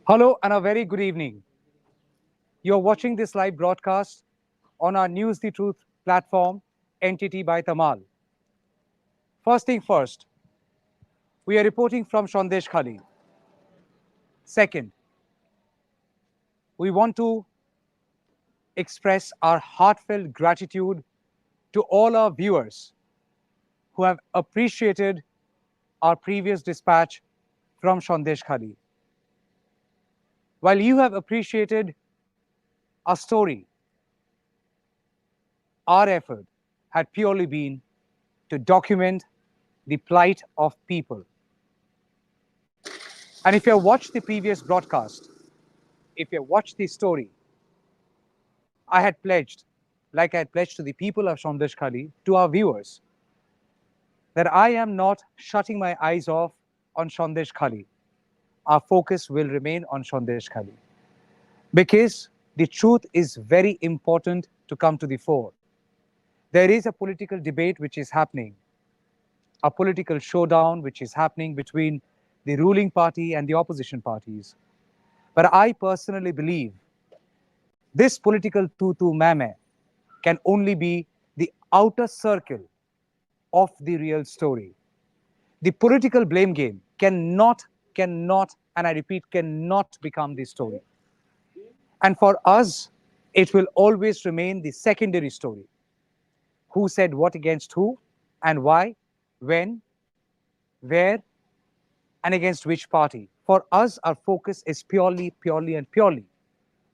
Hello and a very good evening. You're watching this live broadcast on our News the Truth platform, NTT by Tamal. First thing first, we are reporting from Sandeshkhali. Second, we want to express our heartfelt gratitude to all our viewers who have appreciated our previous dispatch from Sandeshkhali. While you have appreciated our story, our effort had purely been to document the plight of people. And if you have watched the previous broadcast, if you have watched the story, I had pledged, like I had pledged to the people of Sandeshkhali, to our viewers, that I am not shutting my eyes off on Sandeshkhali. Our focus will remain on Sandeshkhali. Because the truth is very important to come to the fore. There is a political debate which is happening, a political showdown which is happening between the ruling party and the opposition parties. But I personally believe this political tutu mame can only be the outer circle of the real story. The political blame game cannot, and I repeat, cannot become the story. And for us, it will always remain the secondary story. Who said what against who, and why, when, where, and against which party. For us, our focus is purely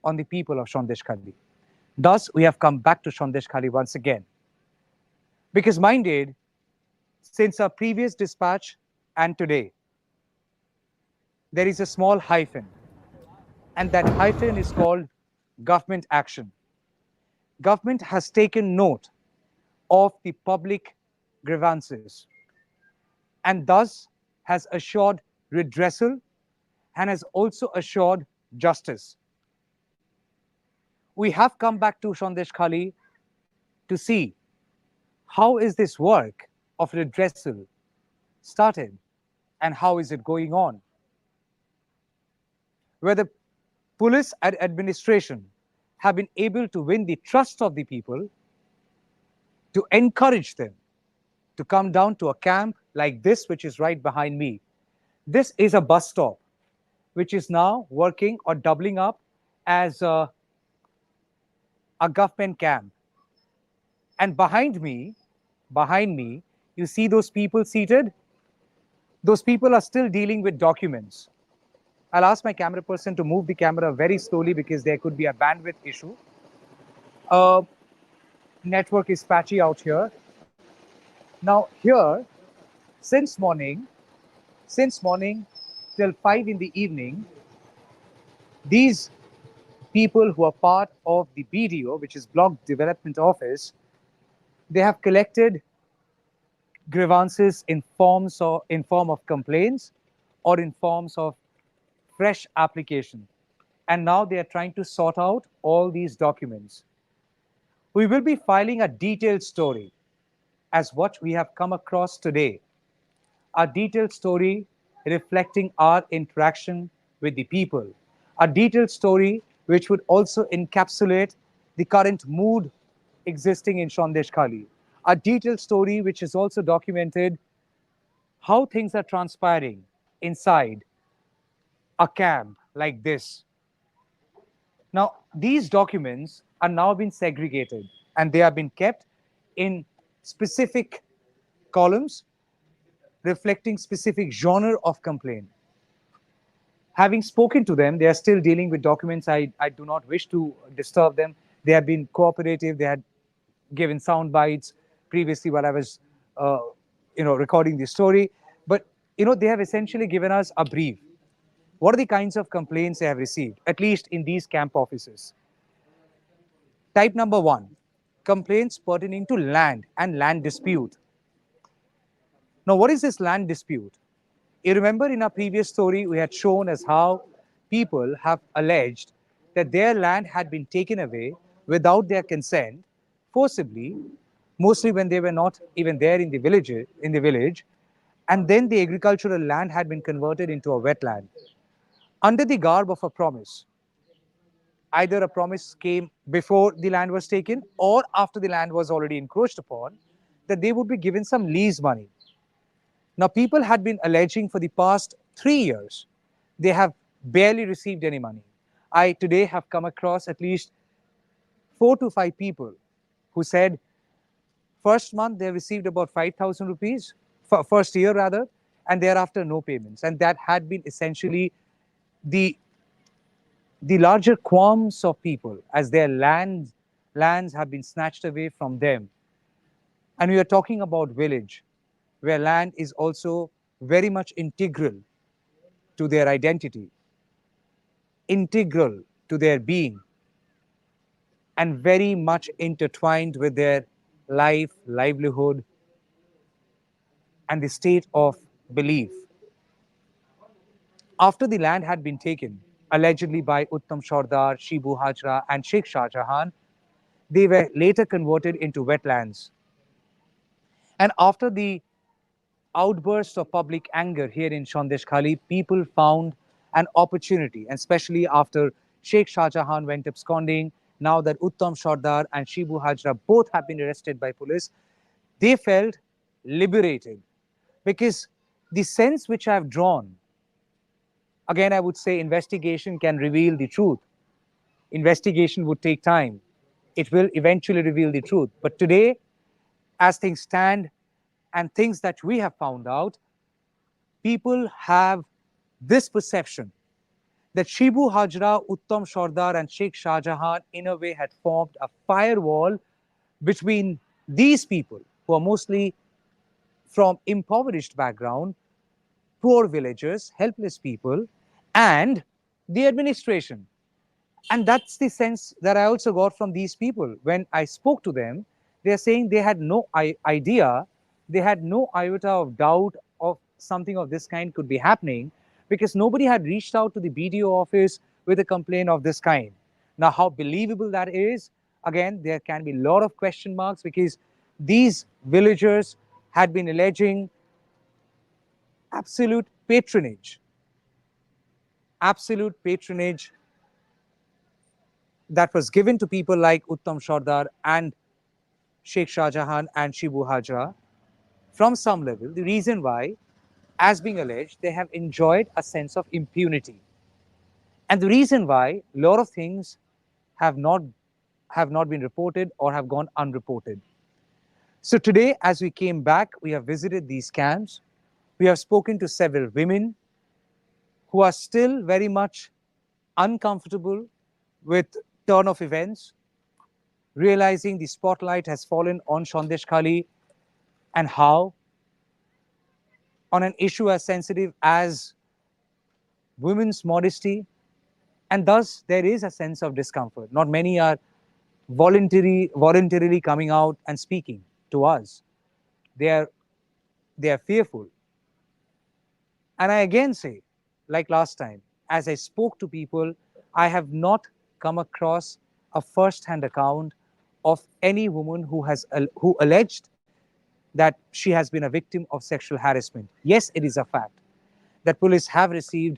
on the people of Sandeshkhali. Thus, we have come back to Sandeshkhali once again. Because minded, since our previous dispatch and today, there is a small hyphen. And that hyphen is called government action. Government has taken note of the public grievances and thus has assured redressal and has also assured justice. We have come back to Sandeshkhali to see how is this work of redressal started and how is it going on. Where the police and administration have been able to win the trust of the people, to encourage them to come down to a camp like this, which is right behind me. This is a bus stop, which is now working or doubling up as a government camp. And behind me, you see those people seated? Those people are still dealing with documents. I'll ask my camera person to move the camera very slowly because there could be a bandwidth issue. Network is patchy out here. Now here, since morning till 5 in the evening, these people who are part of the BDO, which is Block Development Office, they have collected grievances in form of complaints or in forms of fresh application. And now they are trying to sort out all these documents. We will be filing a detailed story as what we have come across today, a detailed story reflecting our interaction with the people, a detailed story which would also encapsulate the current mood existing in Sandeshkhali, a detailed story which is also documented how things are transpiring inside a camp like this. Now, these documents are now being segregated and they have been kept in specific columns reflecting specific genre of complaint. Having spoken to them, they are still dealing with documents. I do not wish to disturb them. They have been cooperative. They had given sound bites previously while I was, recording the story. But, they have essentially given us a brief. What are the kinds of complaints they have received, at least in these camp offices? Type number 1, complaints pertaining to land and land dispute. Now, what is this land dispute? You remember in our previous story, we had shown as how people have alleged that their land had been taken away without their consent, forcibly, mostly when they were not even there in the village, and then the agricultural land had been converted into a wetland under the garb of a promise. Either a promise came before the land was taken or after the land was already encroached upon, that they would be given some lease money. Now, people had been alleging for the past 3 years they have barely received any money. I today have come across at least 4 to 5 people who said first month they received about 5,000 rupees, first year rather, and thereafter no payments. And that had been essentially the the larger qualms of people as their lands have been snatched away from them. And we are talking about village, where land is also very much integral to their identity, integral to their being, and very much intertwined with their life, livelihood, and the state of belief. After the land had been taken, allegedly by Uttam Shardar, Shibu Hajra, and Sheikh Shah Jahan, they were later converted into wetlands. And after the outburst of public anger here in Sandeshkhali, people found an opportunity, and especially after Sheikh Shah Jahan went absconding, now that Uttam Shardar and Shibu Hajra both have been arrested by police, they felt liberated because the sense which I have drawn, again, I would say investigation can reveal the truth. Investigation would take time. It will eventually reveal the truth. But today, as things stand and things that we have found out, people have this perception that Shibu Hajra, Uttam Shardar, and Sheikh Shah Jahan, in a way, had formed a firewall between these people, who are mostly from impoverished background, poor villagers, helpless people, and the administration. And that's the sense that I also got from these people. When I spoke to them, they're saying they had no idea, they had no iota of doubt of something of this kind could be happening because nobody had reached out to the BDO office with a complaint of this kind. Now, how believable that is, again, there can be a lot of question marks because these villagers had been alleging absolute patronage, absolute patronage that was given to people like Uttam Shardar and Sheikh Shah Jahan and Shibu Hajra from some level. The reason why, as being alleged, they have enjoyed a sense of impunity. And the reason why a lot of things have not been reported or have gone unreported. So today, as we came back, we have visited these camps. We have spoken to several women who are still very much uncomfortable with turn of events, realizing the spotlight has fallen on Sandeshkhali and how, on an issue as sensitive as women's modesty, and thus there is a sense of discomfort. Not many are voluntarily coming out and speaking to us. They are they are fearful. And I again say, like last time, as I spoke to people, I have not come across a first-hand account of any woman who alleged that she has been a victim of sexual harassment. Yes, it is a fact that police have received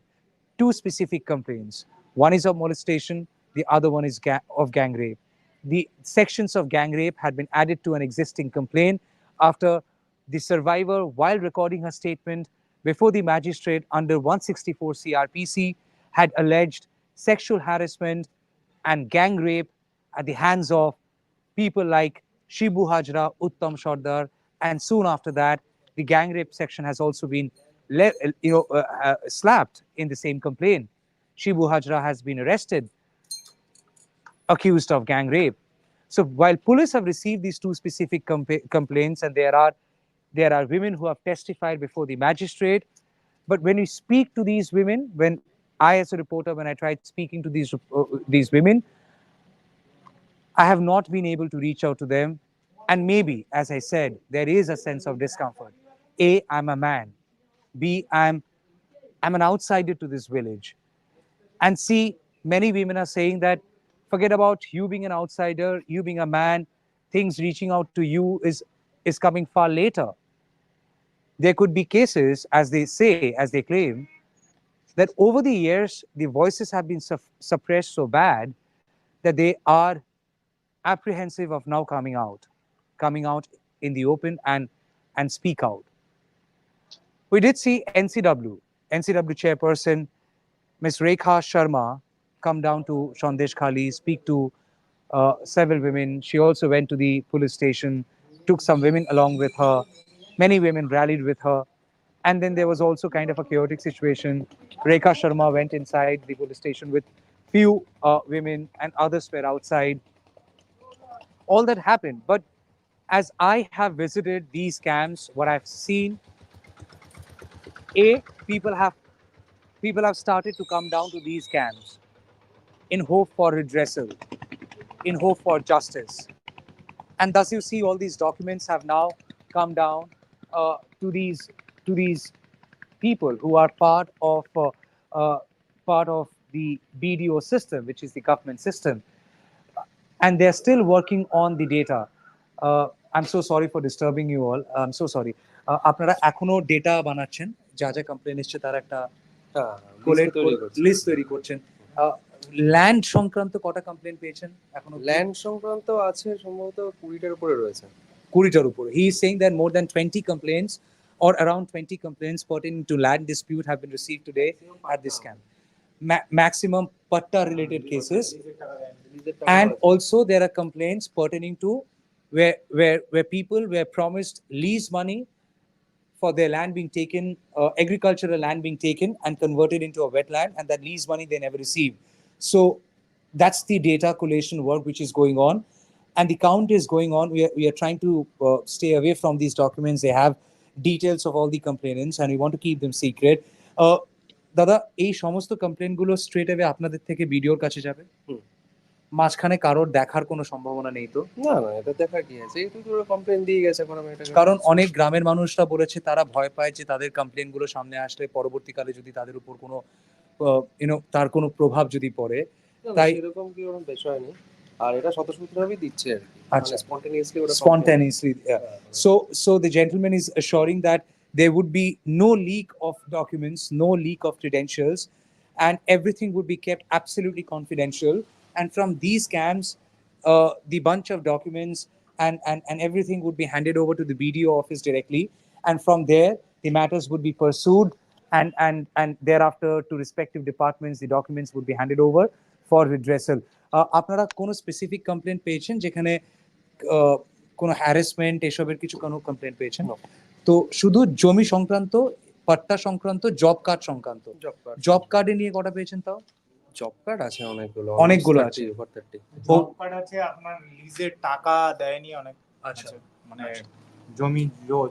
two specific complaints. One is of molestation, the other one is of gang rape. The sections of gang rape had been added to an existing complaint after the survivor, while recording her statement before the magistrate under 164 CRPC, had alleged sexual harassment and gang rape at the hands of people like Shibu Hajra, Uttam Shardar, and soon after that, the gang rape section has also been slapped in the same complaint. Shibu Hajra has been arrested, accused of gang rape. So while police have received these two specific complaints, and there are women who have testified before the magistrate, but when you speak to these women, when I as a reporter, when I tried speaking to these women, I have not been able to reach out to them. And maybe, as I said, there is a sense of discomfort. A, I'm a man. B, I'm an outsider to this village. And C, many women are saying that forget about you being an outsider, you being a man. things reaching out to you is coming far later. There could be cases, as they say, as they claim, that over the years the voices have been suppressed so bad that they are apprehensive of now coming out in the open and speak out. We did see NCW chairperson Ms. Rekha Sharma come down to Sandeshkhali, speak to several women. She also went to the police station, took some women along with her. Many women rallied with her. And then there was also kind of a chaotic situation. Rekha Sharma went inside the police station with few women, and others were outside. All that happened. But as I have visited these camps, what I've seen, A, people have started to come down to these camps in hope for redressal, in hope for justice. And thus you see all these documents have now come down to these people who are uh, part of the BDO system, which is the government system, and they're still working on the data. I'm so sorry for disturbing you all. I'm so sorry. আপনারা এখনো data বানাচ্ছেন, যা যা complain এসছে তার একটা list তৈরি করছেন। ল্যান্ড সংক্রান্ত কটা কমপ্লেন পেয়েছেন এখনো? ল্যান্ড সংক্রান্ত আছে সম্ভবত 20টার উপরে রয়েছে। 20টার উপরে। He is saying that more than 20 complaints or around 20 complaints pertaining to land dispute have been received today at this camp. Maximum patta related cases, and also there are complaints pertaining to where people were promised lease money for their land being taken, agricultural land being taken and converted into a wetland, and that lease money they never received. So that's the data collation work which is going on, and the count is going on. We are trying to stay away from these documents. They have details of all the complainants, and we want to keep them secret. দাদা, এই সমস্ত কমপ্লেনগুলো straight away আপনাদের থেকে ভিডিওর কাছে যাবে? মাঝখানে কারোর দেখার কোনো সম্ভাবনা নেই তো? না না, এটা দেখার কি আছে, এই তো পুরো কমপ্লেন দিয়ে গেছে। কারণ অনেক গ্রামের মানুষরা বলেছে তারা ভয় পায় যে তাদের কমপ্লেনগুলো সামনে আসলে পরবর্তীকালে যদি তাদের উপর কোনো তার কোনো প্রভাব যদি পড়ে, তাই এরকম কি কোনো বিষয় নেই। আর এটা স্বতঃস্ফূর্তভাবেই দিচ্ছে আর কি। আচ্ছা, spontaneously. So the gentleman is assuring that there would be no leak of documents, no leak of credentials, and everything would be kept absolutely confidential. And from these camps, the bunch of documents and everything would be handed over to the BDO office directly. And from there, the matters would be pursued, and thereafter to respective departments, the documents would be handed over for redressal. আপনারা কোনো specific complain পেয়েছেন যেখানে কোনো harassment এসবের কিছু কোনো complain পেয়েছেন? তো শুধু জমি সংক্রান্ত, পাট্টা সংক্রান্ত, জব কার্ড সংক্রান্ত? জব কার্ডে নিয়ে কটা পেয়েছেন? তাও জব কার্ড আছে অনেকগুলো আছে। জব কার্ড আছে, আপনার লিজের টাকা দেয়নি অনেক। আচ্ছা, মানে জমি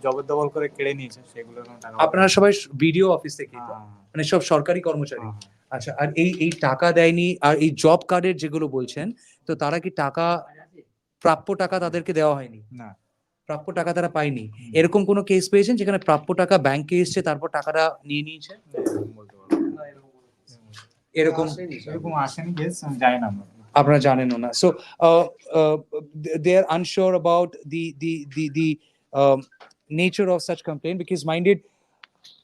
জবরদখল করে কেড়ে নিয়েছে, সেগুলো টাকা। আপনারা সবাই বিডিও অফিস থেকে, মানে সব সরকারি কর্মচারী? আচ্ছা, আর এই টাকা দেয়নি আর এই জব কার্ডের যেগুলো বলছেন, তো তারা কি টাকা, প্রাপ্য টাকা তাদেরকে দেওয়া হয়নি? না, প্রাপ্য টাকা তারা পায়নি। এরকম কোনো কেস পেয়েছেন যেখানে প্রাপ্য টাকা ব্যাংকে এসছে তারপর টাকাটা নিয়ে নিয়েছে? এরকম আসেনি কেস, জানি না, আপনারা জানেনও না। So they are unsure about the nature of such complaint, because minded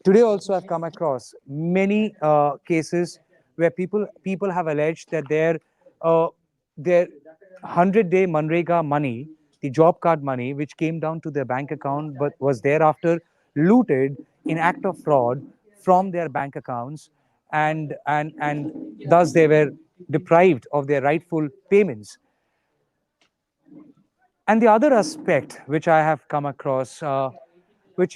today also I've come across many cases where people have alleged that their 100-day Manrega money, the job card money, which came down to their bank account but was thereafter looted in act of fraud from their bank accounts, and thus they were deprived of their rightful payments. And the other aspect which I have come across, which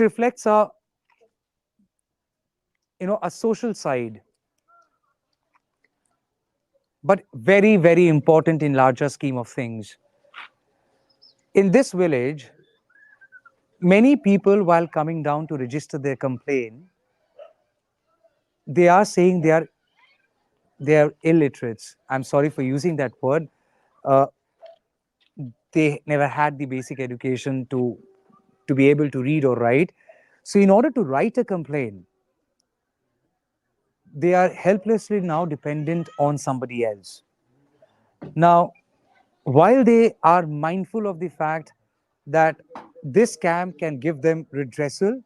reflects a social side, but very, very important in larger scheme of things. In this village, many people, while coming down to register their complaint, they are saying they are illiterates. I'm sorry for using that word. They never had the basic education to be able to read or write. So in order to write a complaint, they are helplessly now dependent on somebody else. Now, while they are mindful of the fact that this camp can give them redressal,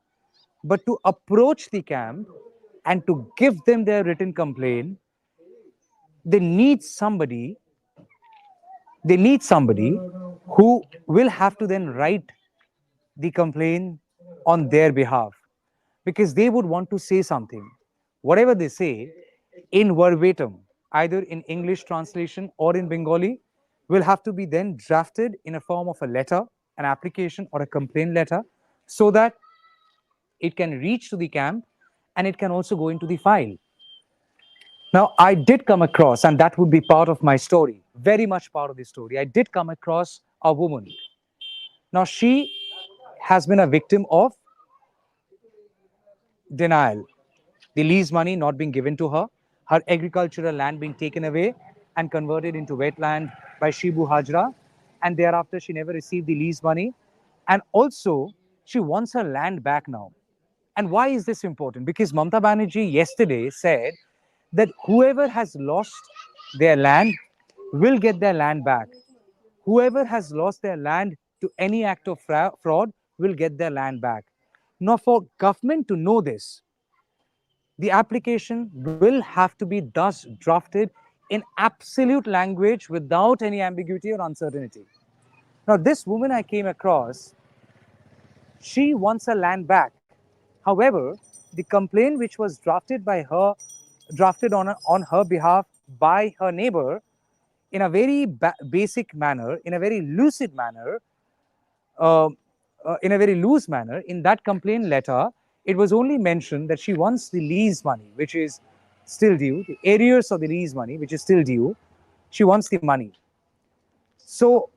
but to approach the camp and to give them their written complaint, they need somebody, they need somebody who will have to then write the complaint on their behalf, because they would want to say something. Whatever they say in verbatim, either in English translation or in Bengali, will have to be then drafted in a form of a letter, an application, or a complaint letter, so that it can reach to the camp and it can also go into the file. Now, I did come across, and that would be part of my story, very much part of the story. I did come across a woman. Now, she has been a victim of denial, the lease money not being given to her, her agricultural land being taken away and converted into wetland by Shibu Hajra, and thereafter she never received the lease money. And also, she wants her land back now. And why is this important? Because Mamata Banerjee yesterday said that whoever has lost their land will get their land back. Whoever has lost their land to any act of fraud will get their land back. Now, for government to know this, the application will have to be thus drafted in absolute language without any ambiguity or uncertainty. Now, this woman I came across, she wants her land back. However, the complaint which was drafted by her, drafted on her behalf by her neighbor in a very basic manner, in a very lucid manner, uh, in a very loose manner, in that complaint letter, it was only mentioned that she wants the lease money, which is still due, the arrears of the lease money, which is still due. She wants the money. So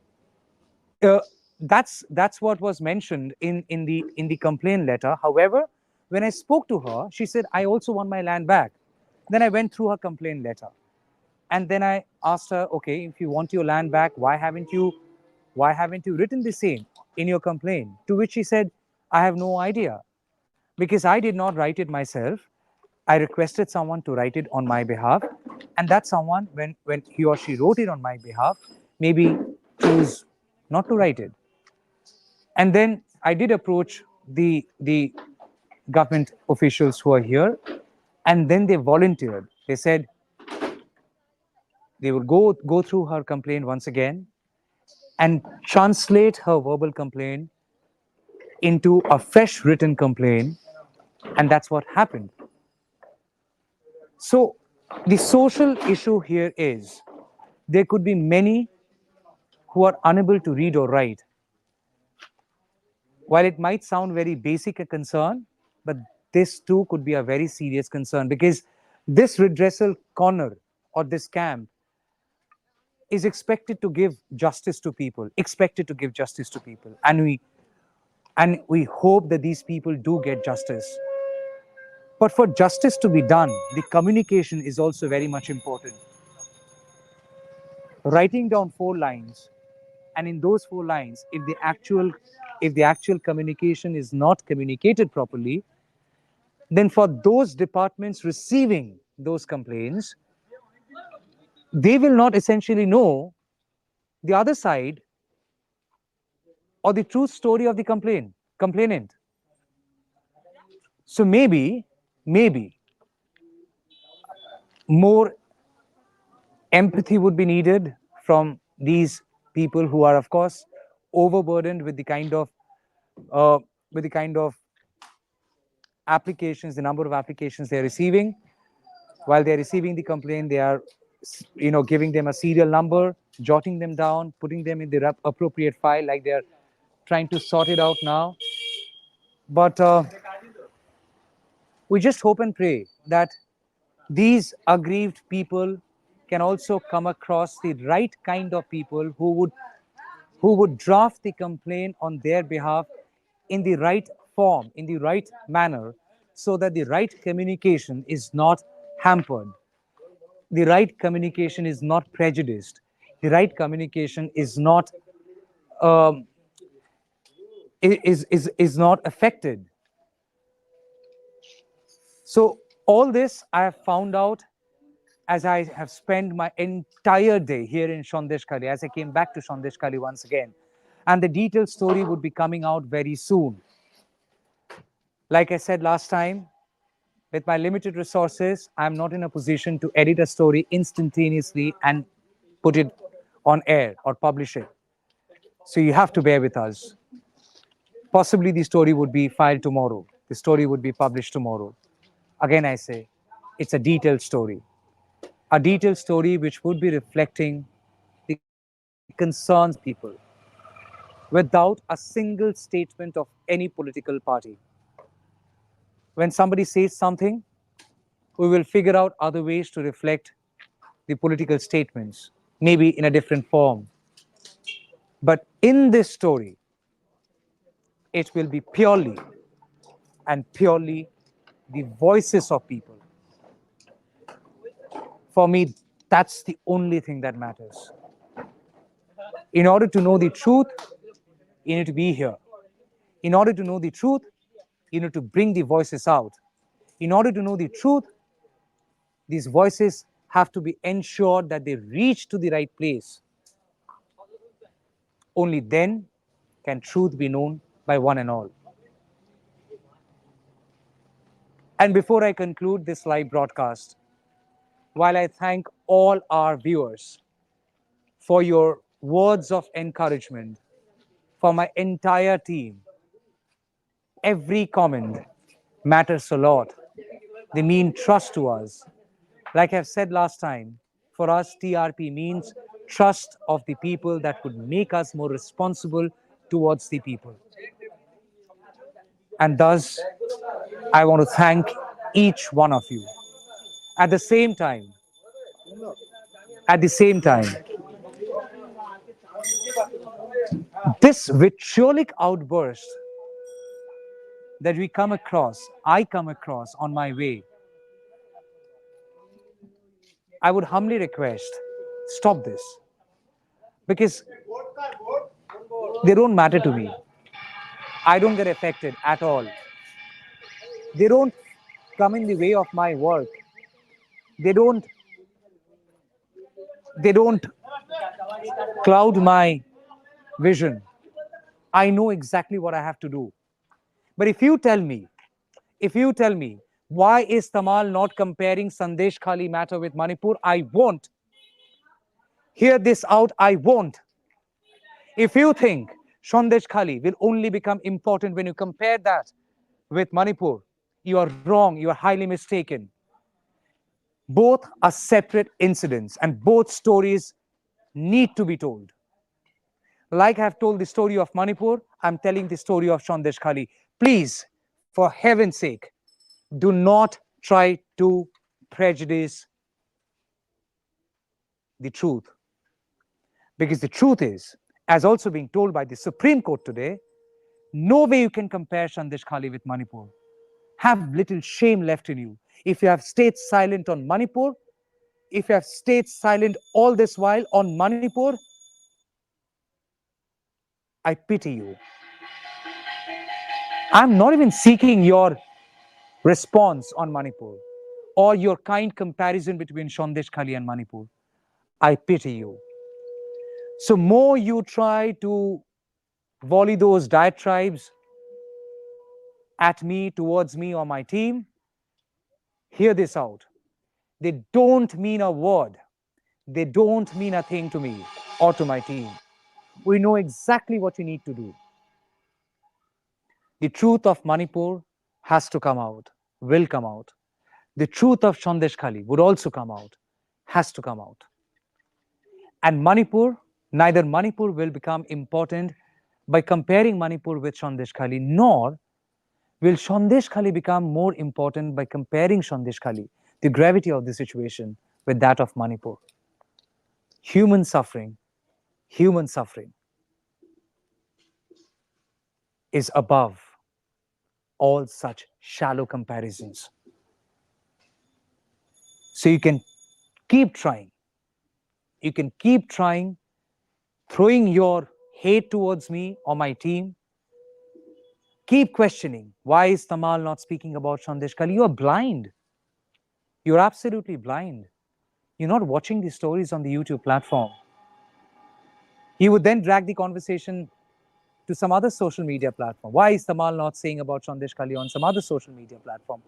uh, that's what was mentioned in the complaint letter. However, when I spoke to her, she said, "I also want my land back." Then I went through her complaint letter, and then I asked her, "Okay, if you want your land back, why haven't you written the same in your complaint?" To which she said, "I have no idea, because I did not write it myself. I requested someone to write it on my behalf, and that someone, when he or she wrote it on my behalf, maybe chose not to write it." And then I did approach the government officials who are here, and then they volunteered. They said they would go through her complaint once again and translate her verbal complaint into a fresh written complaint, and that's what happened. So the social issue here is there could be many who are unable to read or write. While it might sound very basic a concern, but this too could be a very serious concern, because this redressal corner or this camp is expected to give justice to people, expected to give justice to people, and we hope that these people do get justice. But for justice to be done, the communication is also very much important. Writing down 4 lines, and in those 4 lines, if the actual communication is not communicated properly, then for those departments receiving those complaints, they will not essentially know the other side or the true story of the complainant. So maybe more empathy would be needed from these people who are, of course, overburdened with uh, the kind of applications, the number of applications they're receiving. While they're receiving the complaint, they are, giving them a serial number, jotting them down, putting them in the appropriate file, like they're trying to sort it out now. But we just hope and pray that these aggrieved people can also come across the right kind of people who would draft the complaint on their behalf in the right form, in the right manner, so that the right communication is not hampered, the right communication is not prejudiced, the right communication um, is not affected. So all this I have found out as I have spent my entire day here in Sandeshkhali, as I came back to Sandeshkhali once again, and the detailed story would be coming out very soon. Like I said last time, with my limited resources, I'm not in a position to edit a story instantaneously and put it on air or publish it. So you have to bear with us. Possibly the story would be filed tomorrow. The story would be published tomorrow. Again, I say, it's a detailed story. A detailed story which would be reflecting the concerns of the people without a single statement of any political party. When somebody says something, we will figure out other ways to reflect the political statements, maybe in a different form. But in this story, it will be purely and purely the voices of people. For me, that's the only thing that matters. In order to know the truth, you need to be here. In order to know the truth, you need to bring the voices out. In order to know the truth, these voices have to be ensured that they reach to the right place. Only then can truth be known by one and all. And before I conclude this live broadcast, while I thank all our viewers for your words of encouragement, for my entire team, every comment matters a lot. They mean trust to us. Like I've said last time, for us, TRP means trust of the people that would make us more responsible towards the people. And thus, I want to thank each one of you. At the same time, at the same time, this vitriolic outburst that I come across on my way, I would humbly request, stop this. Because they don't matter to me. I don't get affected at all. They don't come in the way of my work. They don't they don't cloud my vision. I know exactly what I have to do. But if you tell me, why is Tamal not comparing Sandeshkhali matter with Manipur? I won't. Hear this out, I won't. If you think Sandeshkhali will only become important when you compare that with Manipur, you are wrong, you are highly mistaken. Both are separate incidents and both stories need to be told. Like I've told the story of Manipur, I'm telling the story of Sandeshkhali. Please, for heaven's sake, do not try to prejudice the truth. Because the truth is, as also being told by the Supreme Court today, no way you can compare Sandeshkhali with Manipur. Have little shame left in you. If you have stayed silent on Manipur, if you have stayed silent all this while on Manipur, I pity you. I'm not even seeking your response on Manipur or your kind comparison between Sandeshkhali and Manipur. I pity you. So, more you try to volley those diatribes at me, towards me, or my team, hear this out. They don't mean a word. They don't mean a thing to me or to my team. We know exactly what you need to do. The truth of Manipur has to come out, will come out. The truth of Sandeshkhali would also come out, has to come out. And Manipur, neither Manipur will become important by comparing Manipur with Sandeshkhali, nor will Sandeshkhali become more important by comparing Sandeshkhali, the gravity of the situation, with that of Manipur. Human suffering, human suffering is above all such shallow comparisons. So you can keep trying. You can keep trying, throwing your hate towards me or my team. Keep questioning. Why is Tamal not speaking about Sandeshkhali? You are blind. You're absolutely blind. You're not watching these stories on the YouTube platform. He would then drag the conversation to some other social media platform. Why is Tamal not saying about Sandeshkhali on some other social media platform?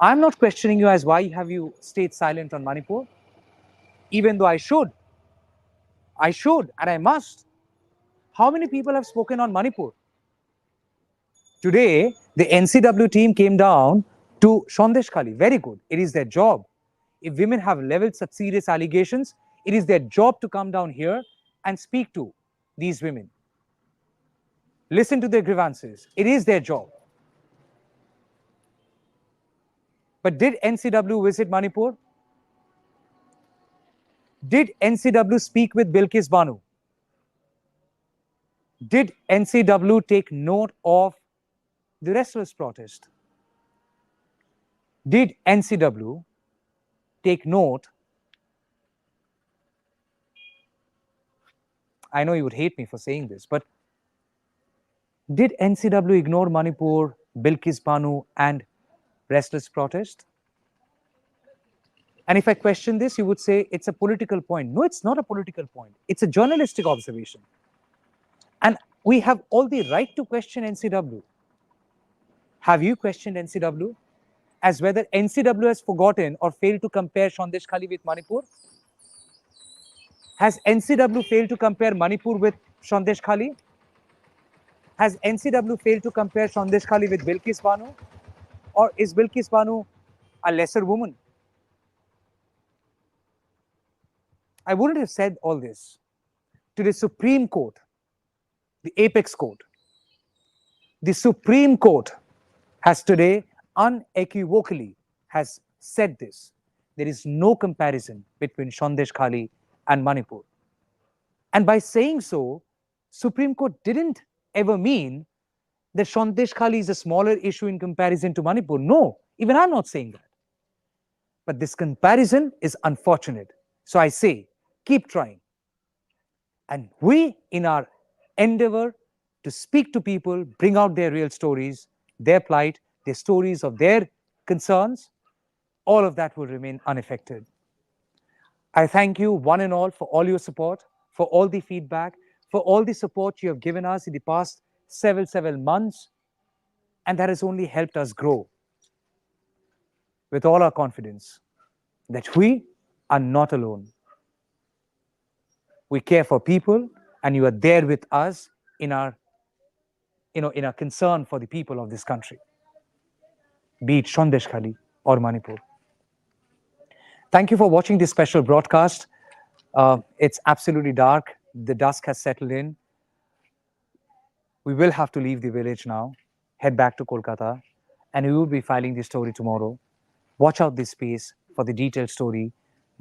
I'm not questioning you as why have you stayed silent on Manipur, even though I should, and I must. How many people have spoken on Manipur? Today, the NCW team came down to Sandeshkhali. Very good. It is their job. If women have leveled such serious allegations, it is their job to come down here and speak to these women. Listen to their grievances. It is their job. But did NCW visit Manipur? Did NCW speak with Bilkis Banu? Did NCW take note of the restless protest? Did NCW take note? I know you would hate me for saying this, but did NCW ignore Manipur, Bilkis Banu, and restless protest? And if I question this, you would say it's a political point. No, it's not a political point. It's a journalistic observation. And we have all the right to question NCW. Have you questioned NCW as whether NCW has forgotten or failed to compare Sandeshkhali with Manipur? Has NCW failed to compare Manipur with Sandeshkhali? Has NCW failed to compare Sandeshkhali with Bilkis Banu? Or is Bilkis Banu a lesser woman? I wouldn't have said all this to the Supreme Court, the apex court. The Supreme Court has today unequivocally has said this. There is no comparison between Sandeshkhali and Manipur. And by saying so, Supreme Court didn't ever mean that Sandeshkhali is a smaller issue in comparison to Manipur. No, even I'm not saying that. But this comparison is unfortunate. So I say, keep trying. And we, in our endeavor to speak to people, bring out their real stories, their plight, their stories of their concerns, all of that will remain unaffected. I thank you, one and all, for all your support, for all the feedback, for all the support you have given us in the past several months, and that has only helped us grow with all our confidence that we are not alone. We care for people, and you are there with us in our, in our concern for the people of this country, be it Sandeshkhali or Manipur. Thank you for watching this special broadcast. It's absolutely dark. The dusk has settled in. We will have to leave the village now, head back to Kolkata, and we will be filing the story tomorrow. Watch out this space for the detailed story.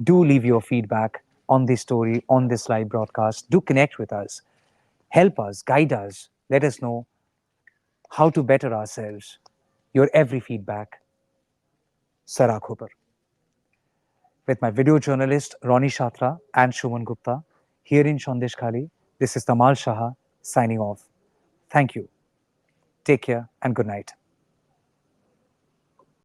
Do leave your feedback on this story, on this live broadcast. Do connect with us. Help us, guide us. Let us know how to better ourselves. Your every feedback. Sarakho par. With my video journalist Ronnie Shatra and Shuman Gupta here in Sandeshkhali, this is Tamal Saha signing off. Thank you. Take care and good night.